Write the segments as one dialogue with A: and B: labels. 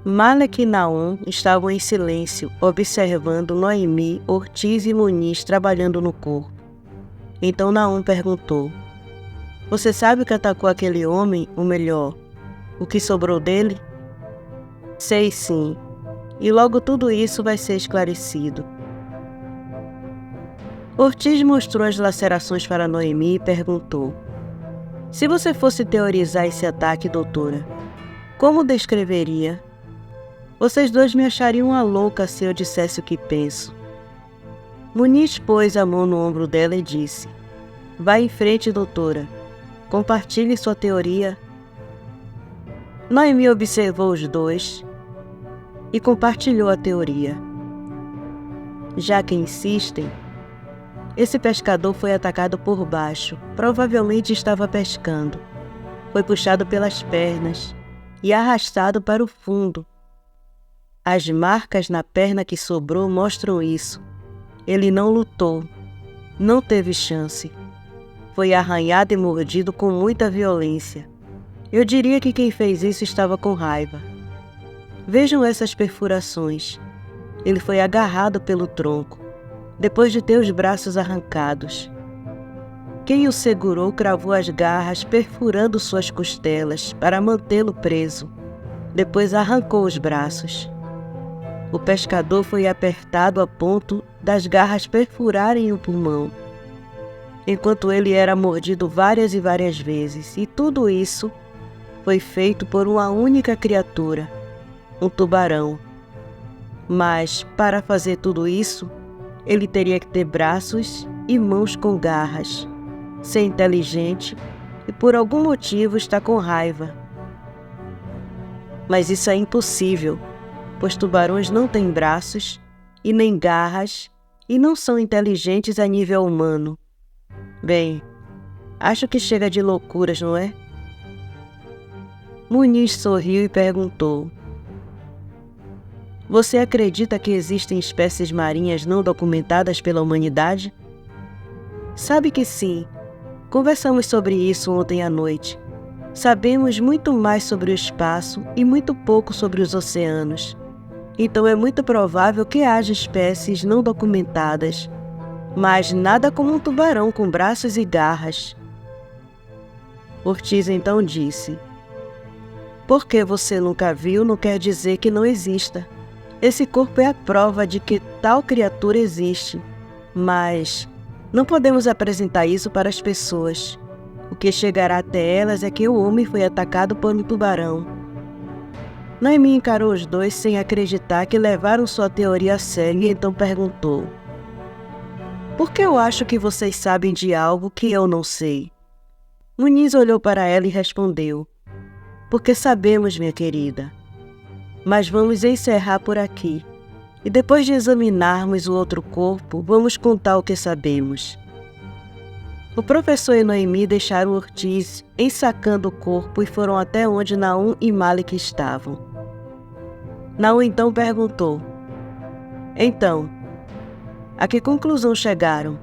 A: Malek e Naum estavam em silêncio, observando Noemi, Ortiz e Muniz trabalhando no corpo. Então Naum perguntou: "Você sabe o que atacou aquele homem, ou melhor, o que sobrou dele?" "Sei sim, e logo tudo isso vai ser esclarecido." Ortiz mostrou as lacerações para Noemi e perguntou: "Se você fosse teorizar esse ataque, doutora, como descreveria?" "Vocês dois me achariam uma louca se eu dissesse o que penso." Muniz pôs a mão no ombro dela e disse: "Vá em frente, doutora. Compartilhe sua teoria." Noemi observou os dois e compartilhou a teoria. "Já que insistem, esse pescador foi atacado por baixo. Provavelmente estava pescando. Foi puxado pelas pernas e arrastado para o fundo. As marcas na perna que sobrou mostram isso. Ele não lutou. Não teve chance. Foi arranhado e mordido com muita violência. Eu diria que quem fez isso estava com raiva. Vejam essas perfurações. Ele foi agarrado pelo tronco, depois de ter os braços arrancados. Quem o segurou cravou as garras, perfurando suas costelas para mantê-lo preso. Depois arrancou os braços. O pescador foi apertado a ponto das garras perfurarem o pulmão, enquanto ele era mordido várias e várias vezes. E tudo isso foi feito por uma única criatura, um tubarão. Mas, para fazer tudo isso, ele teria que ter braços e mãos com garras, ser inteligente e, por algum motivo, estar com raiva. Mas isso é impossível, pois tubarões não têm braços e nem garras e não são inteligentes a nível humano. Bem, acho que chega de loucuras, não é?" Muniz sorriu e perguntou: "Você acredita que existem espécies marinhas não documentadas pela humanidade?" "Sabe que sim. Conversamos sobre isso ontem à noite. Sabemos muito mais sobre o espaço e muito pouco sobre os oceanos. Então é muito provável que haja espécies não documentadas, mas nada como um tubarão com braços e garras." Ortiz então disse: "Porque você nunca viu não quer dizer que não exista. Esse corpo é a prova de que tal criatura existe, mas não podemos apresentar isso para as pessoas. O que chegará até elas é que o homem foi atacado por um tubarão." Noemi encarou os dois sem acreditar que levaram sua teoria a sério e então perguntou: "Por que eu acho que vocês sabem de algo que eu não sei?" Muniz olhou para ela e respondeu: "Porque sabemos, minha querida. Mas vamos encerrar por aqui. E depois de examinarmos o outro corpo, vamos contar o que sabemos." O professor e Noemi deixaram Ortiz ensacando o corpo e foram até onde Naum e Malek estavam. Naum então perguntou: "Então, a que conclusão chegaram?"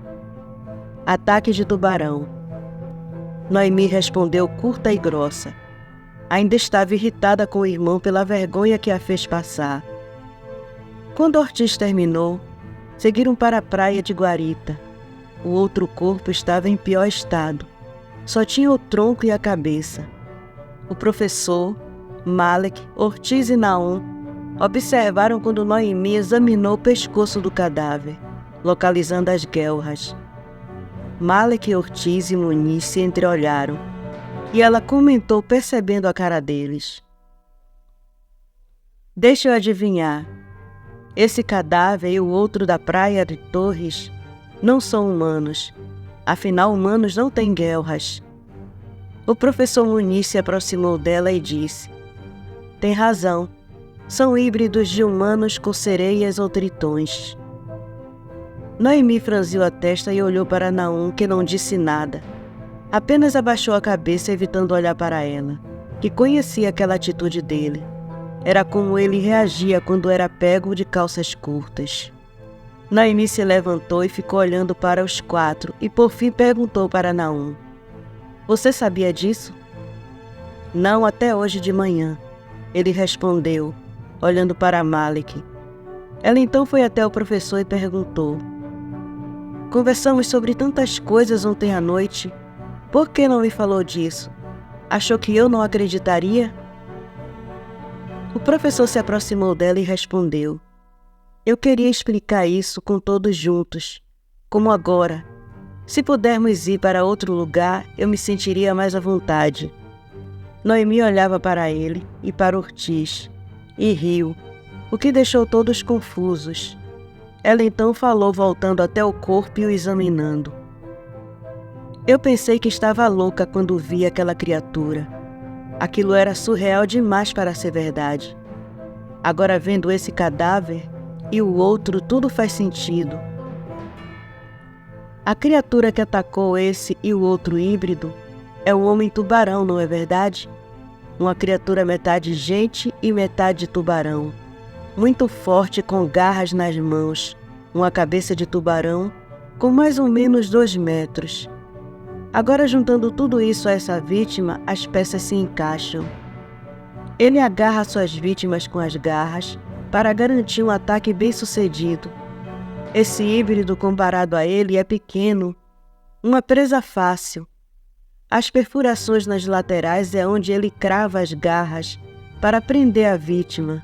A: "Ataque de tubarão." Noemi respondeu curta e grossa. Ainda estava irritada com o irmão pela vergonha que a fez passar. Quando Ortiz terminou, seguiram para a praia de Guarita. O outro corpo estava em pior estado. Só tinha o tronco e a cabeça. O professor, Malek, Ortiz e Naum observaram quando Noemi examinou o pescoço do cadáver, localizando as guelras. Malek, Ortiz e Muniz se entreolharam, e ela comentou percebendo a cara deles: "Deixa eu adivinhar. Esse cadáver e o outro da praia de Torres não são humanos. Afinal, humanos não têm guelras." O professor Muniz se aproximou dela e disse: "Tem razão. São híbridos de humanos com sereias ou tritões." Noemi franziu a testa e olhou para Naum, que não disse nada. Apenas abaixou a cabeça, evitando olhar para ela, que conhecia aquela atitude dele. Era como ele reagia quando era pego de calças curtas. Noemi se levantou e ficou olhando para os quatro e por fim perguntou para Naum: "Você sabia disso?" "Não até hoje de manhã," ele respondeu, olhando para Malik. Ela então foi até o professor e perguntou: "Conversamos sobre tantas coisas ontem à noite. Por que não me falou disso? Achou que eu não acreditaria?" O professor se aproximou dela e respondeu: "Eu queria explicar isso com todos juntos, como agora. Se pudermos ir para outro lugar, eu me sentiria mais à vontade." Noemi olhava para ele e para Ortiz e riu, o que deixou todos confusos. Ela então falou, voltando até o corpo e o examinando: "Eu pensei que estava louca quando vi aquela criatura. Aquilo era surreal demais para ser verdade. Agora, vendo esse cadáver e o outro, tudo faz sentido. A criatura que atacou esse e o outro híbrido é o homem-tubarão, não é verdade? Uma criatura metade gente e metade tubarão. Muito forte, com garras nas mãos, uma cabeça de tubarão com mais ou menos 2 metros. Agora, juntando tudo isso a essa vítima, as peças se encaixam. Ele agarra suas vítimas com as garras para garantir um ataque bem-sucedido. Esse híbrido, comparado a ele, é pequeno, uma presa fácil. As perfurações nas laterais é onde ele crava as garras para prender a vítima.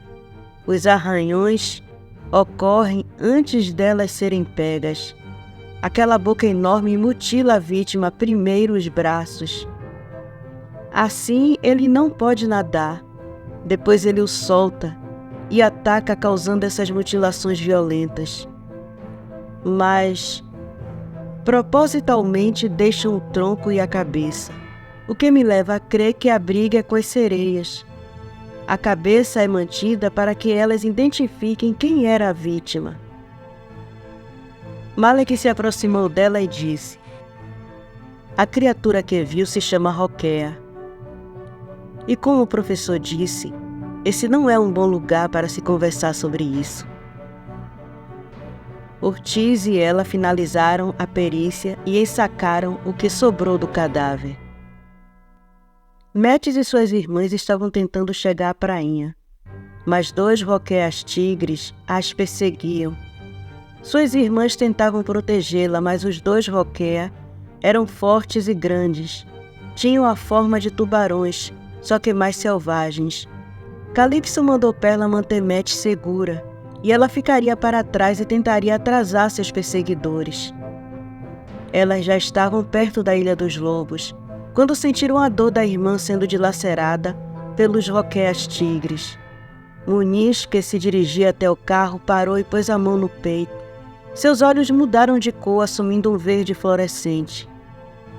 A: Os arranhões ocorrem antes delas serem pegas. Aquela boca enorme mutila a vítima primeiro os braços. Assim, ele não pode nadar. Depois ele o solta e ataca, causando essas mutilações violentas. Mas propositalmente deixam o tronco e a cabeça, o que me leva a crer que a briga é com as sereias. A cabeça é mantida para que elas identifiquem quem era a vítima." Malik se aproximou dela e disse: "A criatura que viu se chama Roquea. E como o professor disse, esse não é um bom lugar para se conversar sobre isso." Ortiz e ela finalizaram a perícia e ensacaram o que sobrou do cadáver. Metis e suas irmãs estavam tentando chegar à prainha, mas 2 roqueas tigres as perseguiam. Suas irmãs tentavam protegê-la, mas os 2 roquea eram fortes e grandes. Tinham a forma de tubarões, só que mais selvagens. Calypso mandou Perla manter Metis segura, e ela ficaria para trás e tentaria atrasar seus perseguidores. Elas já estavam perto da Ilha dos Lobos, quando sentiram a dor da irmã sendo dilacerada pelos roqueas tigres. Muniz, que se dirigia até o carro, parou e pôs a mão no peito. Seus olhos mudaram de cor, assumindo um verde fluorescente.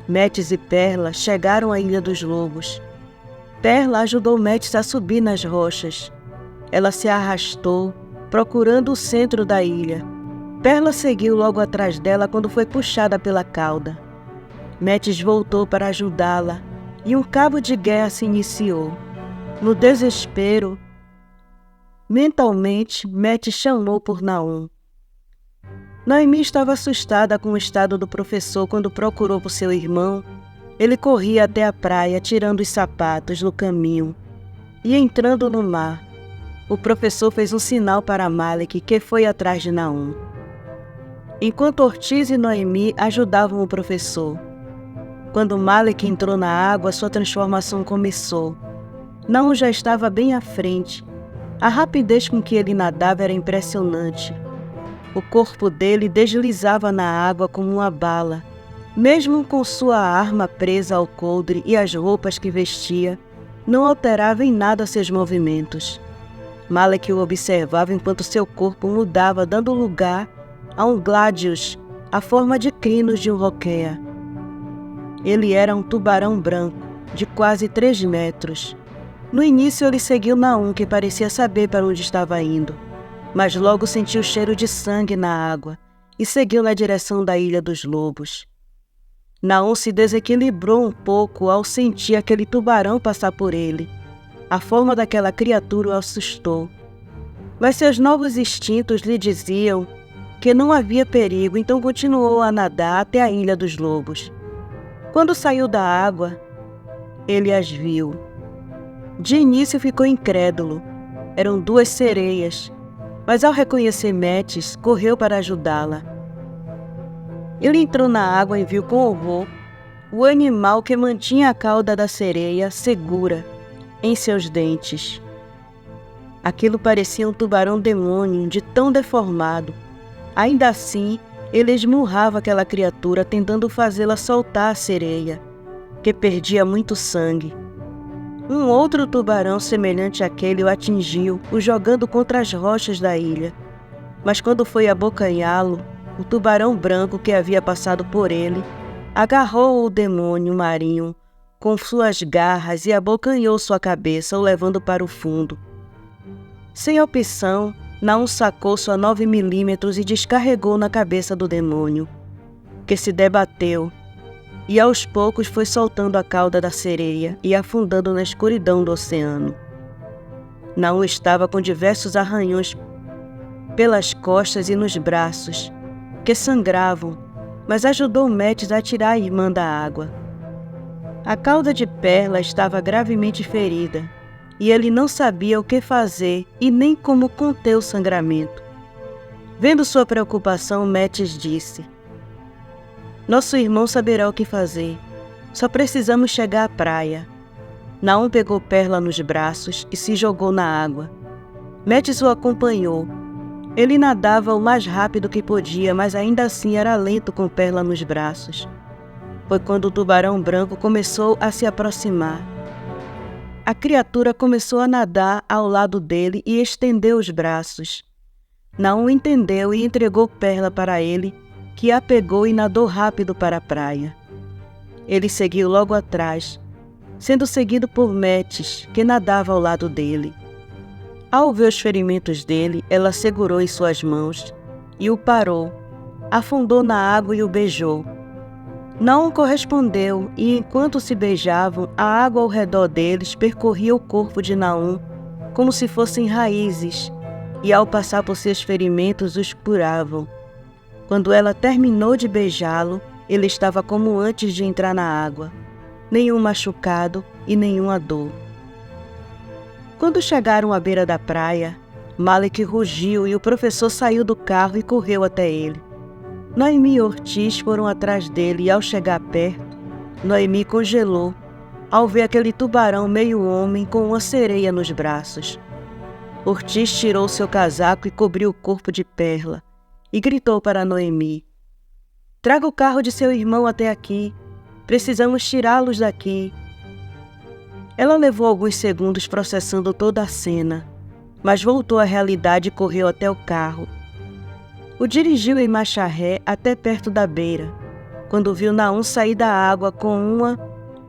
A: Metis e Perla chegaram à Ilha dos Lobos. Perla ajudou Metis a subir nas rochas. Ela se arrastou, procurando o centro da ilha. Perla seguiu logo atrás dela quando foi puxada pela cauda. Metis voltou para ajudá-la e um cabo de guerra se iniciou. No desespero, mentalmente, Metis chamou por Naum. Noemi estava assustada com o estado do professor quando procurou por seu irmão. Ele corria até a praia, tirando os sapatos no caminho e entrando no mar. O professor fez um sinal para Malik, que foi atrás de Naum, enquanto Ortiz e Noemi ajudavam o professor. Quando Malik entrou na água, sua transformação começou. Naum já estava bem à frente. A rapidez com que ele nadava era impressionante. O corpo dele deslizava na água como uma bala. Mesmo com sua arma presa ao coldre e as roupas que vestia, não alterava em nada seus movimentos. Malik o observava enquanto seu corpo mudava, dando lugar a um Gladius, a forma de crinos de um roquea. Ele era um tubarão branco, de quase 3 metros. No início ele seguiu Naum, que parecia saber para onde estava indo, mas logo sentiu o cheiro de sangue na água e seguiu na direção da Ilha dos Lobos. Naum se desequilibrou um pouco ao sentir aquele tubarão passar por ele. A forma daquela criatura o assustou. Mas seus novos instintos lhe diziam que não havia perigo, então continuou a nadar até a Ilha dos Lobos. Quando saiu da água, ele as viu. De início ficou incrédulo. Eram 2 sereias, mas ao reconhecer Metis, correu para ajudá-la. Ele entrou na água e viu com horror o animal que mantinha a cauda da sereia segura em seus dentes. Aquilo parecia um tubarão-demônio de tão deformado. Ainda assim, ele esmurrava aquela criatura, tentando fazê-la soltar a sereia, que perdia muito sangue. Um outro tubarão semelhante àquele o atingiu, o jogando contra as rochas da ilha. Mas quando foi abocanhá-lo, o tubarão branco que havia passado por ele agarrou o demônio marinho com suas garras e abocanhou sua cabeça, o levando para o fundo. Sem opção, Naum sacou sua 9mm e descarregou na cabeça do demônio, que se debateu, e aos poucos foi soltando a cauda da sereia e afundando na escuridão do oceano. Naum estava com diversos arranhões pelas costas e nos braços, que sangravam, mas ajudou Metis a tirar a irmã da água. A cauda de Perla estava gravemente ferida, e ele não sabia o que fazer e nem como conter o sangramento. Vendo sua preocupação, Metis disse: "Nosso irmão saberá o que fazer. Só precisamos chegar à praia." Naum pegou Perla nos braços e se jogou na água. Metis o acompanhou. Ele nadava o mais rápido que podia, mas ainda assim era lento com Perla nos braços. Foi quando o tubarão branco começou a se aproximar. A criatura começou a nadar ao lado dele e estendeu os braços. Naum entendeu e entregou Perla para ele, que a pegou e nadou rápido para a praia. Ele seguiu logo atrás, sendo seguido por Metis, que nadava ao lado dele. Ao ver os ferimentos dele, ela segurou em suas mãos e o parou, afundou na água e o beijou. Naum correspondeu, e enquanto se beijavam, a água ao redor deles percorria o corpo de Naum como se fossem raízes, e ao passar por seus ferimentos os curavam. Quando ela terminou de beijá-lo, ele estava como antes de entrar na água, nenhum machucado e nenhuma dor. Quando chegaram à beira da praia, Malik rugiu e o professor saiu do carro e correu até ele. Noemi e Ortiz foram atrás dele e, ao chegar perto, Noemi congelou ao ver aquele tubarão meio homem com uma sereia nos braços. Ortiz tirou seu casaco e cobriu o corpo de Perla e gritou para Noemi: "Traga o carro de seu irmão até aqui. Precisamos tirá-los daqui." Ela levou alguns segundos processando toda a cena, mas voltou à realidade e correu até o carro. O dirigiu em marcha ré até perto da beira, quando viu Naum sair da água com uma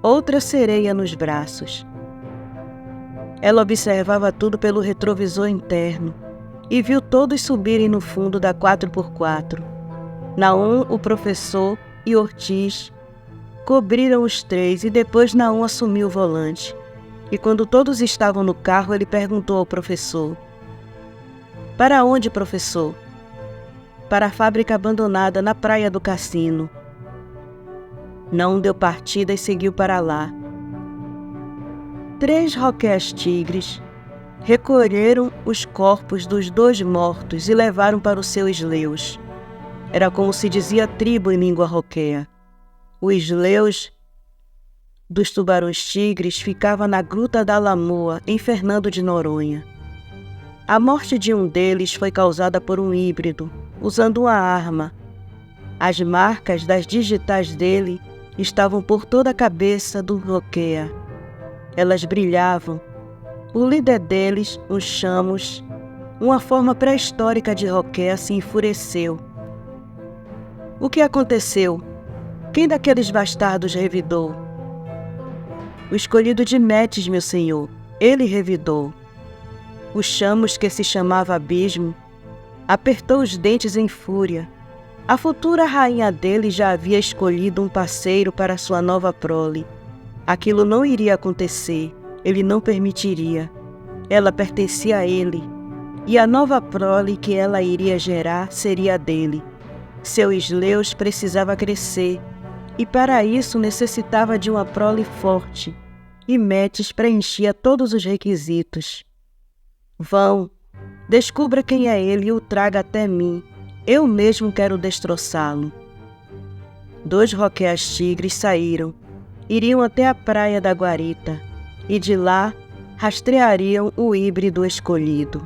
A: outra sereia nos braços. Ela observava tudo pelo retrovisor interno e viu todos subirem no fundo da 4x4. Naum, o professor e Ortiz cobriram os 3 e depois Naum assumiu o volante. E quando todos estavam no carro, ele perguntou ao professor: "Para onde, professor?" "Para a fábrica abandonada na praia do cassino." Naum deu partida e seguiu para lá. 3 roqueias tigres recolheram os corpos dos 2 mortos e levaram para o seu isleus. Era como se dizia tribo em língua roqueia. O isleus dos tubarões-tigres ficava na Gruta da Lamoa, em Fernando de Noronha. A morte de um deles foi causada por um híbrido, usando uma arma. As marcas das digitais dele estavam por toda a cabeça do roqueia. Elas brilhavam. O líder deles, um Chamos, uma forma pré-histórica de roqueia, se enfureceu. "O que aconteceu? Quem daqueles bastardos revidou?" "O escolhido de Metis, meu senhor. Ele revidou." O Chamos, que se chamava Abismo, apertou os dentes em fúria. A futura rainha dele já havia escolhido um parceiro para sua nova prole. Aquilo não iria acontecer. Ele não permitiria. Ela pertencia a ele, e a nova prole que ela iria gerar seria a dele. Seu isleus precisava crescer, e para isso necessitava de uma prole forte, e Metis preenchia todos os requisitos. Vão, descubra quem é ele e o traga até mim. Eu mesmo quero destroçá-lo. 2 roqueas tigres saíram, iriam até a praia da guarita, e de lá rastreariam o híbrido escolhido.